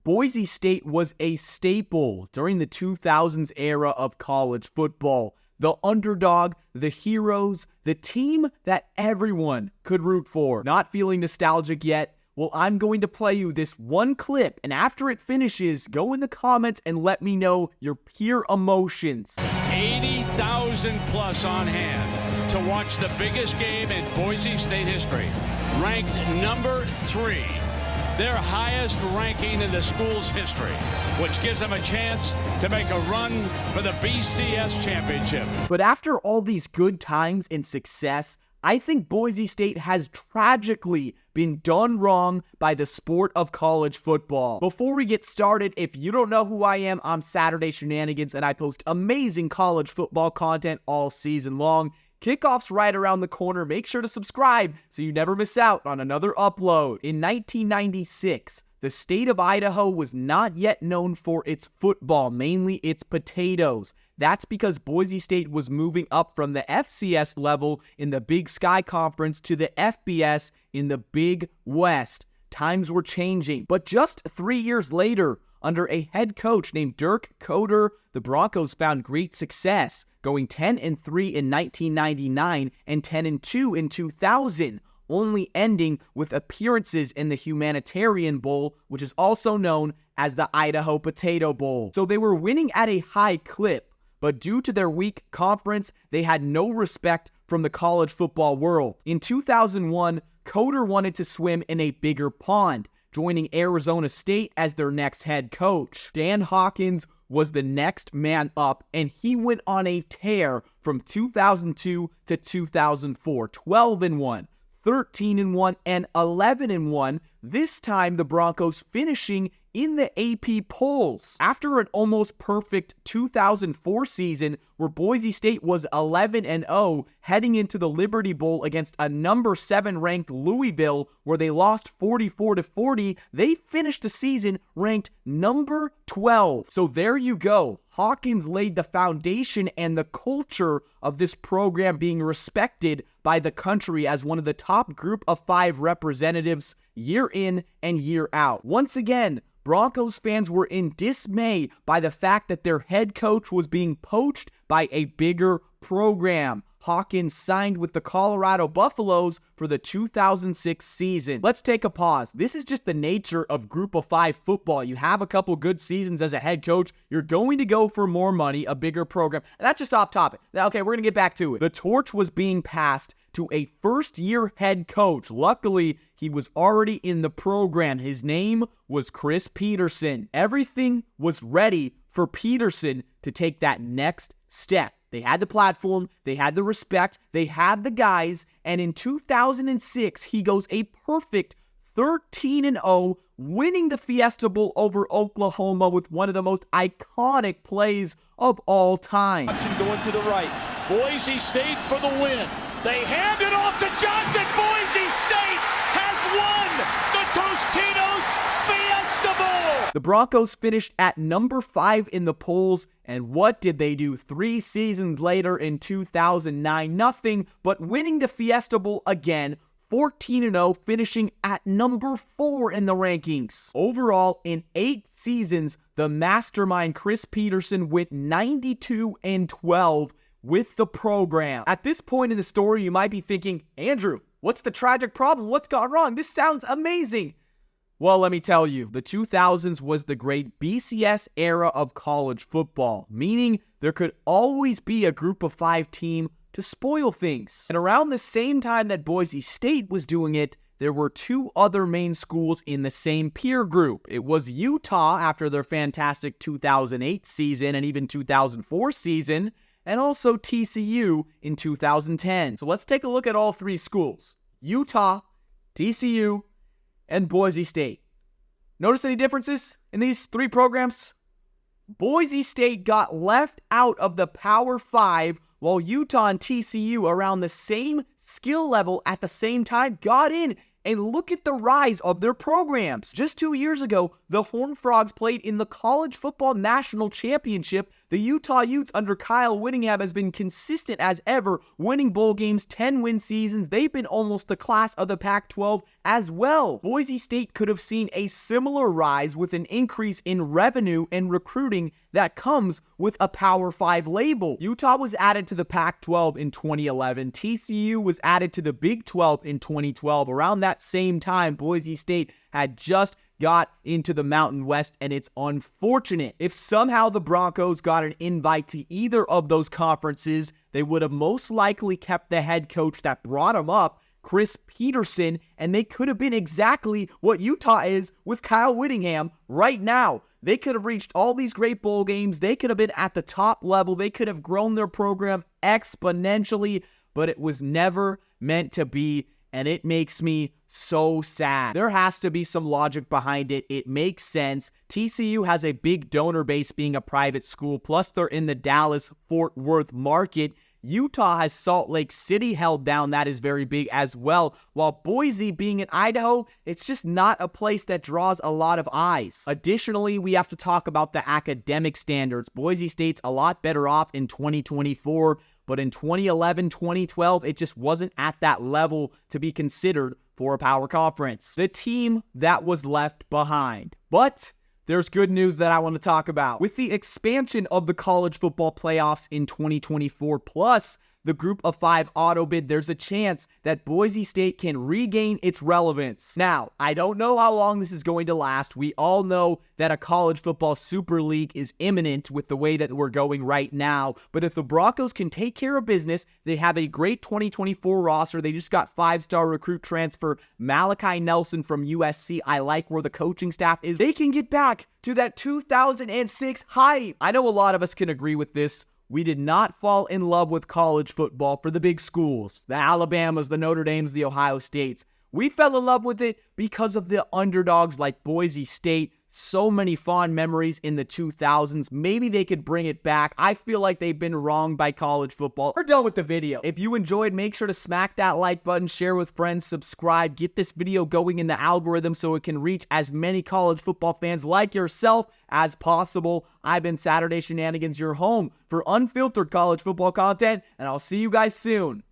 Boise State was a staple during the 2000s era of college football. The underdog, the heroes, the team that everyone could root for. Not feeling nostalgic yet? Well, I'm going to play you this one clip, and after it finishes, go in the comments and let me know your pure emotions. 80,000 plus on hand to watch the biggest game in Boise State history. Ranked number 3. Their highest ranking in the school's history, which gives them a chance to make a run for the BCS championship. But after all these good times and success, I think Boise State has tragically been done wrong by the sport of college football. Before we get started, if you don't know who I am, I'm Saturday Shenanigans, and I post amazing college football content all season long. Kickoff's right around the corner. Make sure to subscribe so you never miss out on another upload. In 1996, the state of Idaho was not yet known for its football, mainly its potatoes. That's because Boise State was moving up from the FCS level in the Big Sky Conference to the FBS in the Big West. Times were changing, but just 3 years later, under a head coach named Dirk Koetter, the Broncos found great success, going 10-3 in 1999 and 10-2 in 2000, only ending with appearances in the Humanitarian Bowl, which is also known as the Idaho Potato Bowl. So they were winning at a high clip, but due to their weak conference, they had no respect from the college football world. In 2001, Koetter wanted to swim in a bigger pond, joining Arizona State as their next head coach. Dan Hawkins was the next man up, and he went on a tear from 2002 to 2004, 12-1, 13-1, and 11-1, this time the Broncos finishing in the AP polls. After an almost perfect 2004 season where Boise State was 11-0 heading into the Liberty Bowl against a number 7 ranked Louisville where they lost 44-40, they finished the season ranked number 12. So there you go. Hawkins laid the foundation and the culture of this program being respected by the country as one of the top group of 5 representatives year in and year out. Once again, Broncos fans were in dismay by the fact that their head coach was being poached by a bigger program. Hawkins signed with the Colorado Buffaloes for the 2006 season. Let's take a pause. This is just the nature of Group of 5 football. You have a couple good seasons as a head coach, you're going to go for more money, a bigger program. And that's just off topic. Okay, we're going to get back to it. The torch was being passed to a first-year head coach. Luckily, he was already in the program. His name was Chris Petersen. Everything was ready for Petersen to take that next step. They had the platform, they had the respect, they had the guys, and in 2006, he goes a perfect 13-0, winning the Fiesta Bowl over Oklahoma with one of the most iconic plays of all time. Option going to the right. Boise State for the win. They hand it off to Johnson. Boise State has won the Tostitos Fiesta Bowl. The Broncos finished at number 5 in the polls, and what did they do 3 seasons later in 2009? Nothing but winning the Fiesta Bowl again, 14-0, finishing at number 4 in the rankings. Overall, in 8 seasons, the mastermind Chris Petersen went 92-12 with the program. At this point in the story, you might be thinking, Andrew, what's the tragic problem? What's gone wrong? This sounds amazing. Well, let me tell you, the 2000s was the great BCS era of college football, meaning there could always be a Group of 5 team to spoil things. And around the same time that Boise State was doing it, there were 2 other main schools in the same peer group. It was Utah after their fantastic 2008 season and even 2004 season, and also TCU in 2010. So let's take a look at all 3 schools: Utah, TCU, and Boise State. Notice any differences in these 3 programs? Boise State got left out of the Power 5, while Utah and TCU, around the same skill level at the same time, got in and look at the rise of their programs. Just 2 years ago, the Horned Frogs played in the College Football National Championship. The Utah Utes under Kyle Whittingham has been consistent as ever, winning bowl games, 10-win seasons. They've been almost the class of the Pac-12 as well. Boise State could have seen a similar rise with an increase in revenue and recruiting that comes with a Power 5 label. Utah was added to the Pac-12 in 2011. TCU was added to the Big 12 in 2012. Around that same time, Boise State had just got into the Mountain West, and it's unfortunate. If somehow the Broncos got an invite to either of those conferences, they would have most likely kept the head coach that brought them up, Chris Petersen, and they could have been exactly what Utah is with Kyle Whittingham right now. They could have reached all these great bowl games. They could have been at the top level. They could have grown their program exponentially, but it was never meant to be, and it makes me so sad. There has to be some logic behind it. It makes sense. TCU has a big donor base being a private school, plus they're in the Dallas-Fort Worth market. Utah has Salt Lake City held down. That is very big as well. While Boise being in Idaho, it's just not a place that draws a lot of eyes. Additionally, we have to talk about the academic standards. Boise State's a lot better off in 2024, but in 2011, 2012, it just wasn't at that level to be considered for a power conference. The team that was left behind. But there's good news that I want to talk about. With the expansion of the college football playoffs in 2024, plus the group of 5 auto bid, there's a chance that Boise State can regain its relevance. Now, I don't know how long this is going to last. We all know that a college football super league is imminent with the way that we're going right now. But if the Broncos can take care of business, they have a great 2024 roster. They just got 5-star recruit transfer Malachi Nelson from USC. I like where the coaching staff is. They can get back to that 2006 hype. I know a lot of us can agree with this. We did not fall in love with college football for the big schools, the Alabamas, the Notre Dames, the Ohio States. We fell in love with it because of the underdogs like Boise State. So many fond memories in the 2000s. Maybe they could bring it back. I feel like they've been wronged by college football. We're done with the video. If you enjoyed, make sure to smack that like button, share with friends, subscribe, get this video going in the algorithm so it can reach as many college football fans like yourself as possible. I've been Saturday Shenanigans, your home for unfiltered college football content, and I'll see you guys soon.